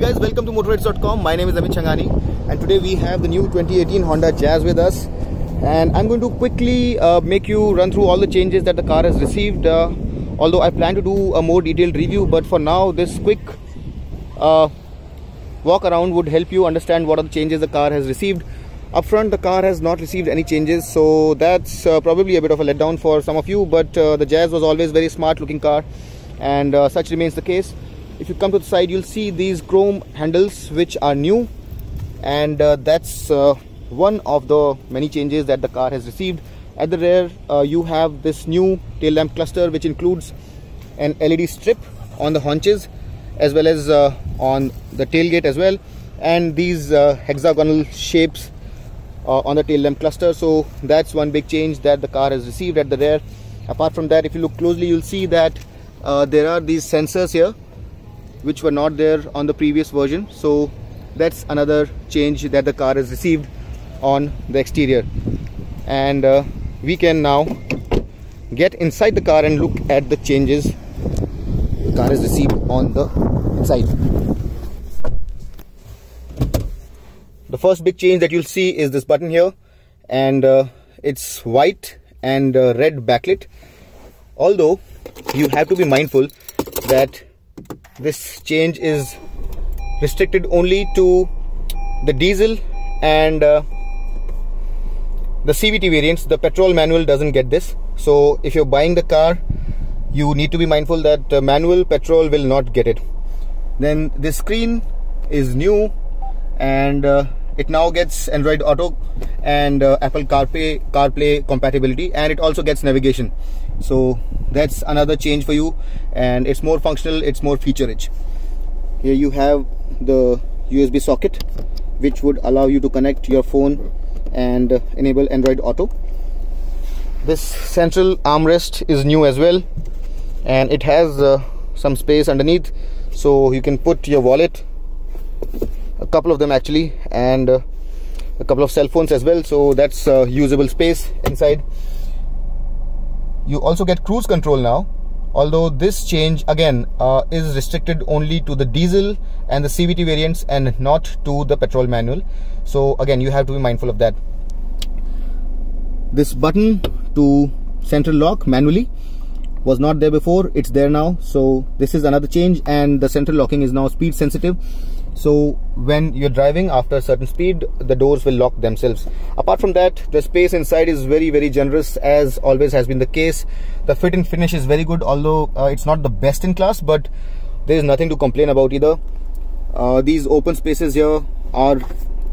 guys, welcome to motorheads.com. My name is Amit Changani and today we have the new 2018 Honda Jazz with us, and I'm going to quickly make you run through all the changes that the car has received, although I plan to do a more detailed review, but for now this quick walk around would help you understand what are the changes the car has received. Up front, the car has not received any changes, so that's probably a bit of a letdown for some of you, but the Jazz was always very smart looking car, and such remains the case. If you come to the side, you'll see these chrome handles which are new, and that's one of the many changes that the car has received. At the rear, you have this new tail lamp cluster which includes an LED strip on the haunches as well as on the tailgate as well, and these hexagonal shapes on the tail lamp cluster. So that's one big change that the car has received at the rear. Apart from that, if you look closely, you'll see that there are these sensors here which were not there on the previous version, so that's another change that the car has received on the exterior. And we can now get inside the car and look at the changes the car has received on the inside. The first big change that you'll see is this button here, and it's white and red backlit, although you have to be mindful that this change is restricted only to the diesel and the CVT variants. The petrol manual doesn't get this, so if you're buying the car, you need to be mindful that manual petrol will not get it. Then this screen is new, and it now gets Android Auto and Apple CarPlay compatibility, and it also gets navigation. So that's another change for you, and it's more functional, it's more feature rich. Here you have the USB socket which would allow you to connect your phone and enable Android Auto. This central armrest is new as well, and it has some space underneath, so you can put your wallet, a couple of them actually, and a couple of cell phones as well, so that's usable space inside. You also get cruise control now, although this change again is restricted only to the diesel and the CVT variants and not to the petrol manual, so again you have to be mindful of that. This button to central lock manually was not there before, it's there now, so this is another change, and the central locking is now speed sensitive, so when you're driving after a certain speed, the doors will lock themselves. Apart from that, the space inside is very generous, as always has been the case. The fit and finish is very good, although it's not the best in class, but there is nothing to complain about either. These open spaces here are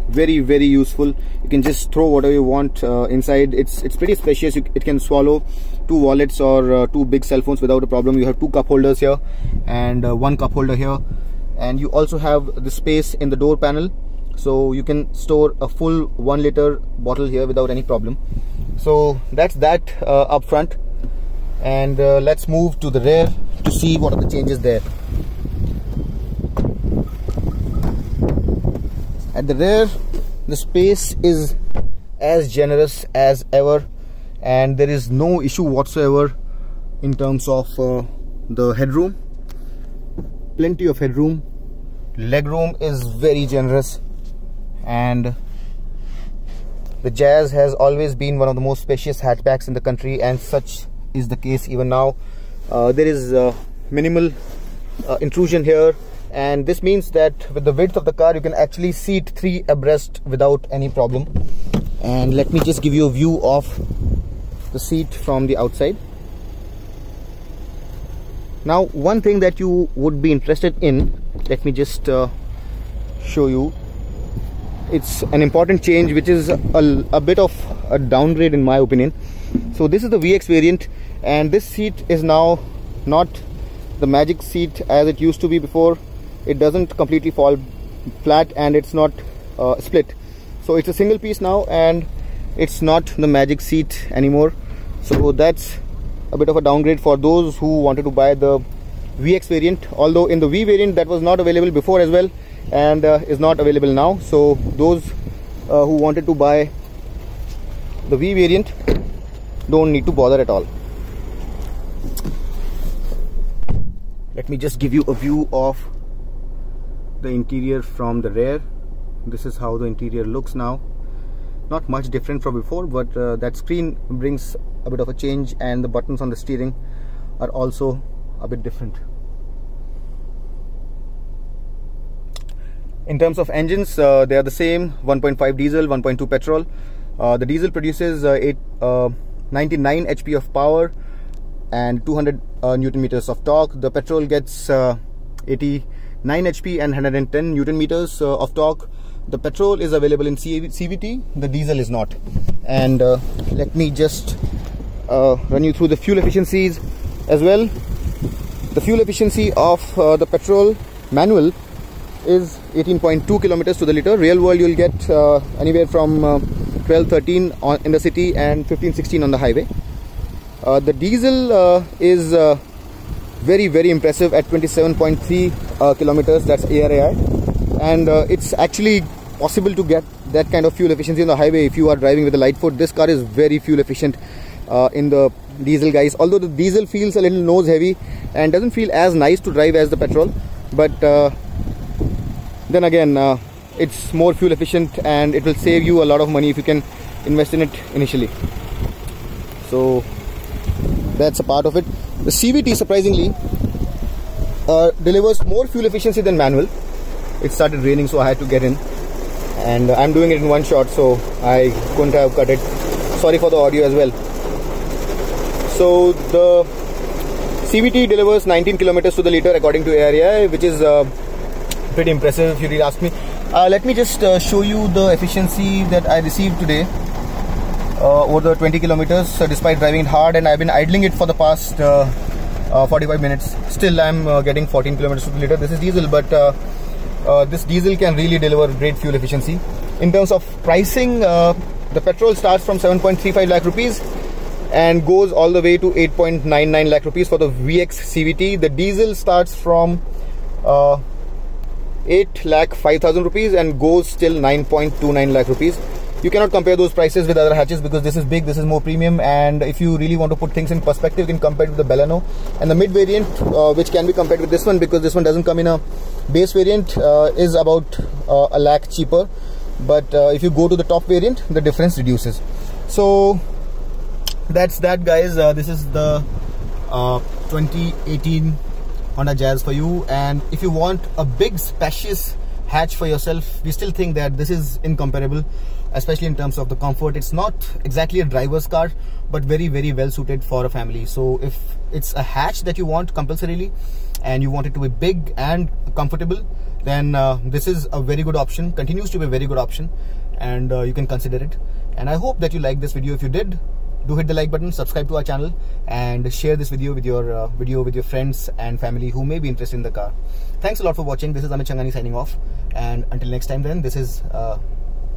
very useful. You can just throw whatever you want inside. It's pretty spacious. It can swallow 2 wallets or 2 big cell phones without a problem. You have 2 cup holders here and 1 cup holder here, and you also have the space in the door panel, so you can store a full 1 liter bottle here without any problem. So that's that up front, and let's move to the rear to see what are the changes there. At the rear, the space is as generous as ever, and there is no issue whatsoever in terms of the headroom. Plenty of headroom. Legroom is very generous, and the Jazz has always been one of the most spacious hatchbacks in the country, and such is the case even now. There is minimal intrusion here, and this means that with the width of the car, you can actually seat 3 abreast without any problem. And let me just give you a view of the seat from the outside. Now, one thing that you would be interested in, let me just show you. It's an important change which is a bit of a downgrade in my opinion. So this is the VX variant, and this seat is now not the magic seat as it used to be before. It doesn't completely fall flat, and it's not split. So it's a single piece now, and it's not the magic seat anymore. So that's a bit of a downgrade for those who wanted to buy the VX variant, although in the V variant that was not available before as well, and is not available now. So those who wanted to buy the V variant don't need to bother at all. Let me just give you a view of the interior from the rear. This is how the interior looks now. Not much different from before, but that screen brings a bit of a change, and the buttons on the steering are also a bit different. In terms of engines, they are the same: 1.5 diesel, 1.2 petrol. The diesel produces 99 HP of power and 200 Newton meters of torque. The petrol gets 89 HP and 110 Newton meters of torque. The petrol is available in CVT, the diesel is not. And let me just run you through the fuel efficiencies as well. The fuel efficiency of the petrol manual is 18.2 kilometers to the liter. Real world you'll get anywhere from 12-13 in the city and 15-16 on the highway. The diesel is very impressive at 27.3 kilometers. That's ARAI, and it's actually possible to get that kind of fuel efficiency on the highway if you are driving with a light foot. This car is very fuel efficient in the diesel, guys. Although the diesel feels a little nose heavy and doesn't feel as nice to drive as the petrol, but then again, it's more fuel efficient and it will save you a lot of money if you can invest in it initially. So that's a part of it. The CVT surprisingly delivers more fuel efficiency than manual. It started raining, so I had to get in, and I'm doing it in one shot, so I couldn't have cut it. Sorry for the audio as well. So the CVT delivers 19 kilometers to the liter according to ARAI, which is pretty impressive if you really ask me. Let me just show you the efficiency that I received today over the 20 kilometers despite driving it hard, and I've been idling it for the past 45 minutes. Still I'm getting 14 kilometers to the liter. This is diesel, but this diesel can really deliver great fuel efficiency. In terms of pricing, the petrol starts from 7.35 lakh rupees and goes all the way to 8.99 lakh rupees for the VX CVT. The diesel starts from 8,05,000 rupees and goes till 9.29 lakh rupees. You cannot compare those prices with other hatches because this is big, this is more premium, and if you really want to put things in perspective, you can compare it with the Baleno. And the mid variant, which can be compared with this one because this one doesn't come in a base variant, is about a lakh cheaper. But if you go to the top variant, the difference reduces. So that's that, guys. This is the 2018 Honda Jazz for you. And if you want a big spacious hatch for yourself, we still think that this is incomparable, especially in terms of the comfort. It's not exactly a driver's car, but very well suited for a family. So if it's a hatch that you want compulsorily and you want it to be big and comfortable, then this is a very good option, continues to be a very good option, and you can consider it. And I hope that you liked this video. If you did, do hit the like button, subscribe to our channel, and share this video with your friends and family who may be interested in the car. Thanks a lot for watching. This is Amit Changani signing off, and until next time, then, this is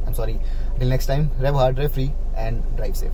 until next time, rev hard, rev free, and drive safe.